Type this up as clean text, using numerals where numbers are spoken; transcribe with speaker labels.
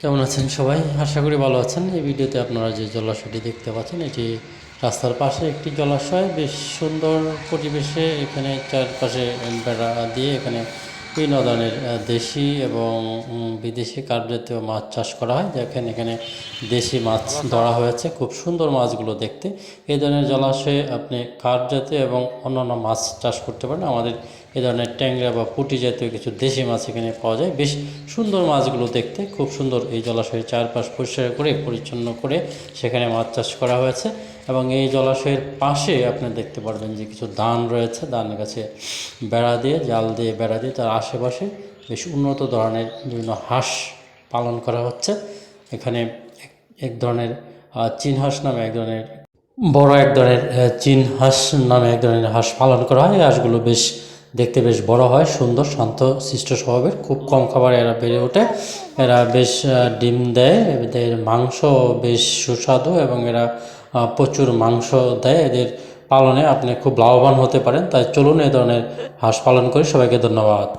Speaker 1: কেমন আছেন সবাই? আশা করি ভালো আছেন। এই ভিডিওতে আপনারা যে জলাশয়টি দেখতে পাচ্ছেন, এটি রাস্তার পাশে একটি জলাশয়। বেশ সুন্দর পরিবেশে এখানে চারপাশে বেড়া দিয়ে এখানে বিভিন্ন ধরনের দেশি এবং বিদেশি কার্প জাতীয় মাছ চাষ করা হয়। দেখেন এখানে দেশি মাছ ধরা হয়েছে, খুব সুন্দর মাছগুলো দেখতে। এই ধরনের জলাশয়ে আপনি কার্প জাতীয় এবং অন্যান্য মাছ চাষ করতে পারেন। আমাদের এই ধরনের ট্যাংরা বা পুঁটি জাতীয় কিছু দেশি মাছ এখানে পাওয়া যায়। বেশ সুন্দর মাছগুলো দেখতে, খুব সুন্দর। এই জলাশয়ের চারপাশ পরিষ্কার করে পরিচ্ছন্ন করে সেখানে মাছ চাষ করা হয়েছে। এবং এই জলাশয়ের পাশে আপনি দেখতে পারবেন যে কিছু ধান রয়েছে, ধান গাছে বেড়া দিয়ে, জাল দিয়ে বেড়া দিয়ে তার আশেপাশে বেশ উন্নত ধরনের বিভিন্ন হাঁস পালন করা হচ্ছে। এখানে এক ধরনের চীন হাঁস নামে এক ধরনের বড় এক ধরনের চীন হাঁস নামে এক ধরনের হাঁস পালন করা হয়। এই হাঁসগুলো বেশ দেখতে বেশ বড় হয়, সুন্দর, শান্ত শিষ্ট স্বভাবের, খুব কম খাবারে এরা বেড়ে ওঠে। এরা বেশ ডিম দেয়, এদের মাংস বেশ সুস্বাদু এবং এরা প্রচুর মাংস দেয়। এদের পালনে আপনি খুব লাভবান হতে পারেন। তাই চলুন এই ধরনের হাঁস পালন করি। সবাইকে ধন্যবাদ।